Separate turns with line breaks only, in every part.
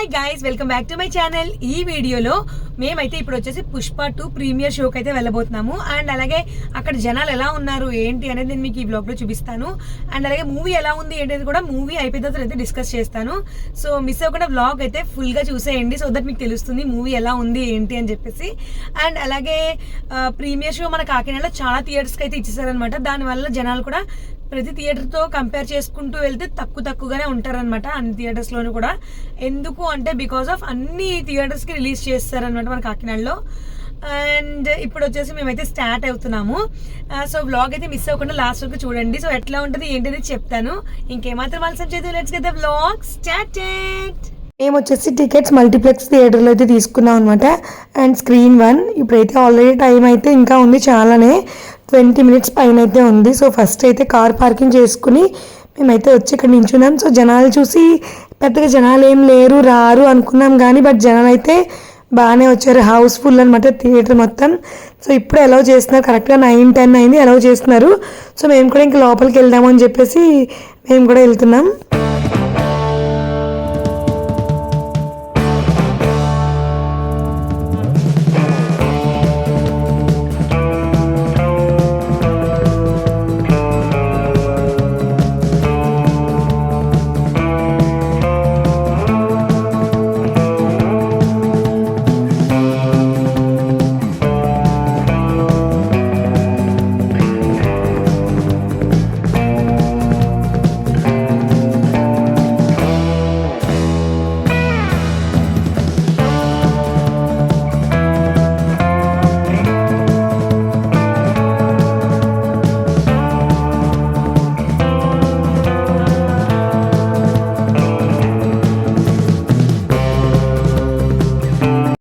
Hi guys, welcome back to my channel. ఈ వీడియోలో మేమైతే ఇప్పుడు వచ్చేసి పుష్ప 2 ప్రీమియర్ షోకి అయితే వెళ్ళబోతున్నాము. అండ్ అలాగే అక్కడ జనాలు ఎలా ఉన్నారు ఏంటి అనేది నేను మీకు ఈ బ్లాగ్ లో చూపిస్తాను. అండ్ అలాగే మూవీ ఎలా ఉంది ఏంటి కూడా మూవీ అయిపోయిన తర్వాత అయితే డిస్కస్ చేస్తాను. సో మిస్ అవ్వకుండా బ్లాగ్ అయితే ఫుల్ గా చూసేయండి, సో దట్ మీకు తెలుస్తుంది మూవీ ఎలా ఉంది ఏంటి అని చెప్పేసి. అండ్ అలాగే ప్రీమియర్ షో మన కాకినాడలో చాలా థియేటర్స్కి అయితే ఇచ్చేసారనమాట. దానివల్ల జనాలు కూడా ప్రతి థియేటర్తో కంపేర్ చేసుకుంటూ వెళ్తే తక్కువగానే ఉంటారనమాట అన్ని థియేటర్స్లోనూ కూడా. ఎందుకు అంటే బికాస్ ఆఫ్ అన్ని థియేటర్స్కి రిలీజ్ చేస్తారనమాట మన కాకినాడలో. అండ్ ఇప్పుడు వచ్చేసి మేమైతే స్టార్ట్ అవుతున్నాము. సో వ్లాగ్ అయితే మిస్ అవ్వకుండా లాస్ట్ వరకు చూడండి. సో ఎట్లా ఉంటుంది ఏంటి చెప్తాను. ఇంకేమాత్రం ఆలస్యం చేద్దాం, let's get the vlog started. మేము వచ్చేసి టికెట్స్ మల్టీప్లెక్స్ థియేటర్లో అయితే తీసుకున్నాం అనమాట. అండ్ స్క్రీన్ 1 ఇప్పుడైతే ఆల్రెడీ టైం అయితే ఇంకా ఉంది, చాలానే 20 minutes పైన అయితే ఉంది. సో ఫస్ట్ అయితే కార్ పార్కింగ్ చేసుకుని మేమైతే వచ్చి ఇక్కడ నించున్నాం. సో జనాలు చూసి పెద్దగా జనాలు ఏం లేరు రారు అనుకున్నాం కానీ బట్ జనాలు అయితే బాగానే వచ్చారు, హౌస్ఫుల్ అనమాట థియేటర్ మొత్తం. సో ఇప్పుడు అలౌ చేస్తున్నారు, కరెక్ట్గా 9-10 అయింది, అలౌ చేస్తున్నారు. సో మేము కూడా ఇంకా లోపలికి వెళ్దాము అని చెప్పేసి మేము కూడా వెళ్తున్నాం.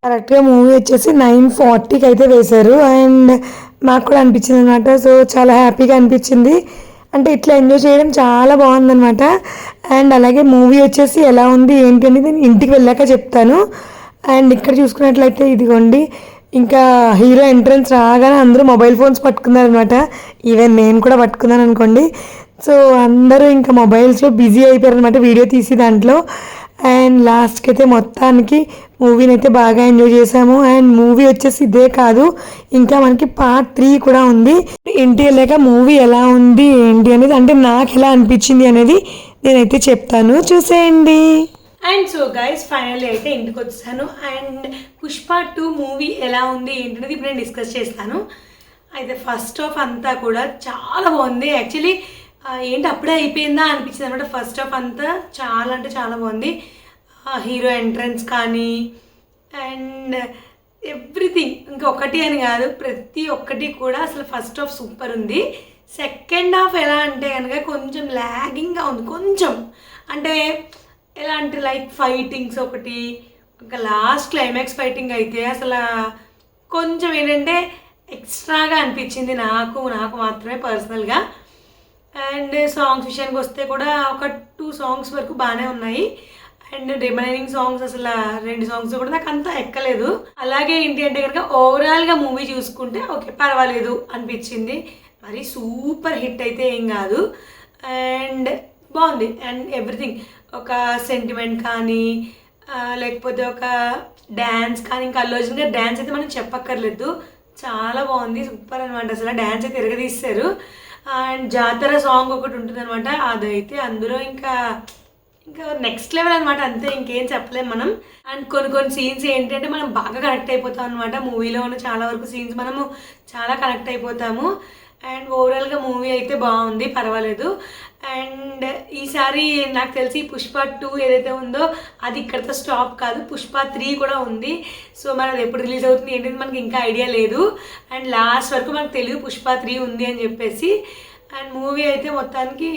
కరెక్ట్గా మూవీ వచ్చేసి 9:40కి అయితే వేశారు. అండ్ మాకు కూడా అనిపించింది అనమాట. సో చాలా హ్యాపీగా అనిపించింది, అంటే ఇట్లా ఎంజాయ్ చేయడం చాలా బాగుందనమాట. అండ్ అలాగే మూవీ వచ్చేసి ఎలా ఉంది ఏంటి అనేది నేను ఇంటికి వెళ్ళాక చెప్తాను. అండ్ ఇక్కడ చూసుకున్నట్లయితే ఇదిగోండి, ఇంకా హీరో ఎంట్రన్స్ రాగానే అందరూ మొబైల్ ఫోన్స్ పట్టుకున్నారనమాట. ఈవెన్ నేను కూడా పట్టుకున్నాను అనుకోండి. సో అందరూ ఇంకా మొబైల్స్లో బిజీ అయిపోయారు అనమాట వీడియో తీసి దాంట్లో. అండ్ లాస్ట్కి అయితే మొత్తానికి మూవీని అయితే బాగా ఎంజాయ్ చేసాము. అండ్ మూవీ వచ్చేసి ఇదే కాదు, ఇంకా మనకి పార్ట్ 3 కూడా ఉంది. ఇంటికి వెళ్ళాక మూవీ ఎలా ఉంది ఏంటి అనేది, అంటే నాకు ఎలా అనిపించింది అనేది నేనైతే చెప్తాను, చూసేయండి. అండ్ సో గైస్ ఫైనల్లీ అయితే ఇంటికి వచ్చాను. అండ్ పుష్ప 2 మూవీ ఎలా ఉంది ఏంటి అనేది ఇప్పుడు నేను డిస్కస్ చేస్తాను. అయితే ఫస్ట్ హాఫ్ అంతా కూడా చాలా బాగుంది. యాక్చువల్లీ ఏంటి అప్పుడే అయిపోయిందా అనిపించింది అనమాట. ఫస్ట్ హాఫ్ అంతా చాలా అంటే చాలా బాగుంది. హీరో ఎంట్రన్స్ కానీ అండ్ ఎవ్రీథింగ్, ఇంకొకటి అని కాదు ప్రతి ఒక్కటి కూడా అసలు ఫస్ట్ హాఫ్ సూపర్ ఉంది. సెకండ్ హాఫ్ ఎలా అంటే కనుక కొంచెం ల్యాగింగ్గా ఉంది, కొంచెం అంటే ఎలా అంటే లైక్ ఫైటింగ్స్ ఒకటి, ఇంకా లాస్ట్ క్లైమాక్స్ ఫైటింగ్ అయితే అసలు కొంచెం ఏంటంటే ఎక్స్ట్రాగా అనిపించింది నాకు మాత్రమే పర్సనల్గా. అండ్ సాంగ్స్ విషయానికి వస్తే కూడా ఒక 2 songs వరకు బాగానే ఉన్నాయి. అండ్ రిమైనింగ్ సాంగ్స్ అసలు 2 songs కూడా నాకు అంతా ఎక్కలేదు. అలాగే ఏంటి అంటే కనుక ఓవరాల్గా మూవీ చూసుకుంటే ఓకే పర్వాలేదు అనిపించింది, మరి సూపర్ హిట్ అయితే ఏం కాదు. అండ్ బాగుంది. అండ్ ఎవ్రీథింగ్, ఒక సెంటిమెంట్ కానీ లేకపోతే ఒక డ్యాన్స్ కానీ, ఇంకా అల్లు అర్జున్ గారి డ్యాన్స్ అయితే మనం చెప్పక్కర్లేదు, చాలా బాగుంది, సూపర్ అనమాట. అసలు డ్యాన్స్ అయితే తిరగదీస్తారు. అండ్ జాతర సాంగ్ ఒకటి ఉంటుంది అనమాట, అదైతే అందులో ఇంకా నెక్స్ట్ లెవెల్ అనమాట, అంతే ఇంకేం చెప్పలేము మనం. అండ్ కొన్ని సీన్స్ ఏంటంటే మనం బాగా కనెక్ట్ అయిపోతాం అనమాట. మూవీలో ఉన్న చాలా వరకు సీన్స్ మనము చాలా కనెక్ట్ అయిపోతాము. అండ్ ఓవరాల్గా మూవీ అయితే బాగుంది, పర్వాలేదు. అండ్ ఈసారి నాకు తెలిసి పుష్ప 2 ఏదైతే ఉందో అది ఇక్కడితో స్టాప్ కాదు, పుష్ప 3 కూడా ఉంది. సో మరి అది ఎప్పుడు రిలీజ్ అవుతుంది ఏంటంటే మనకి ఇంకా ఐడియా లేదు. అండ్ లాస్ట్ వరకు మనకు తెలియదు పుష్ప 3 ఉంది అని చెప్పేసి. అండ్ మూవీ అయితే మొత్తానికి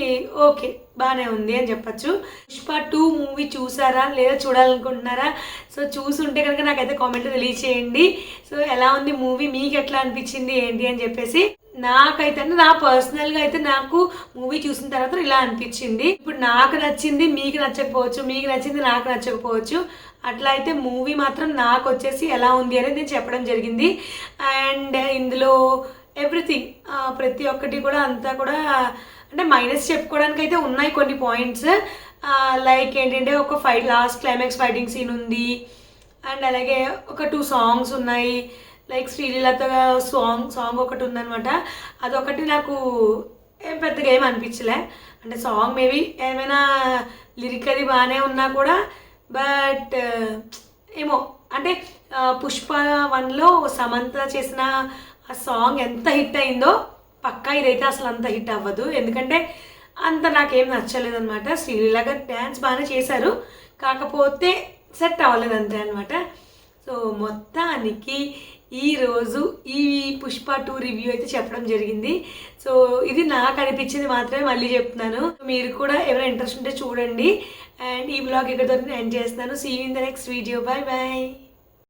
ఓకే బాగానే ఉంది అని చెప్పచ్చు. పుష్ప 2 మూవీ చూసారా లేదా చూడాలనుకుంటున్నారా? సో చూసుంటే కనుక నాకైతే కామెంట్లో తెలియచేయండి. సో ఎలా ఉంది మూవీ, మీకు ఎట్లా అనిపించింది ఏంటి అని చెప్పేసి. నాకైతే అంటే నా పర్సనల్గా అయితే నాకు మూవీ చూసిన తర్వాత ఇలా అనిపించింది. ఇప్పుడు నాకు నచ్చింది మీకు నచ్చకపోవచ్చు, మీకు నచ్చింది నాకు నచ్చకపోవచ్చు. అట్లా అయితే మూవీ మాత్రం నాకు వచ్చేసి ఎలా ఉంది అనేది నేను చెప్పడం జరిగింది. అండ్ ఇందులో ఎవ్రీథింగ్ ప్రతి ఒక్కటి కూడా అంతా కూడా అంటే మైనస్ చెప్పుకోవడానికి అయితే ఉన్నాయి కొన్ని పాయింట్స్. లైక్ ఏంటంటే ఒక లాస్ట్ క్లైమాక్స్ ఫైటింగ్ సీన్ ఉంది. అండ్ అలాగే ఒక 2 సాంగ్స్ ఉన్నాయి. లైక్ శ్రీలీలత సాంగ్ ఒకటి ఉందనమాట. అదొకటి నాకు ఏం పెద్దగా ఏం అనిపించలే. అంటే సాంగ్ మేబీ ఏమైనా లిరిక్ అది బాగానే ఉన్నా కూడా, బట్ ఏమో అంటే పుష్ప 1లో సమంత చేసిన ఆ సాంగ్ ఎంత హిట్ అయిందో పక్కా ఇదైతే అసలు అంత హిట్ అవ్వదు. ఎందుకంటే అంత నాకేం నచ్చలేదన్నమాట. శ్రీలీల గారు డ్యాన్స్ బాగానే చేశారు, కాకపోతే సెట్ అవ్వలేదు అంతే అనమాట. సో మొత్తానికి ఈరోజు ఈ పుష్ప 2 రివ్యూ అయితే చెప్పడం జరిగింది. సో ఇది నాకు అనిపించింది మాత్రమే మళ్ళీ చెప్తున్నాను. మీరు కూడా ఎవరైనా ఇంట్రెస్ట్ ఉంటే చూడండి. అండ్ ఈ బ్లాగ్ ఇక్కడ ఎండ్ చేస్తున్నాను. See you in the next video. Bye bye.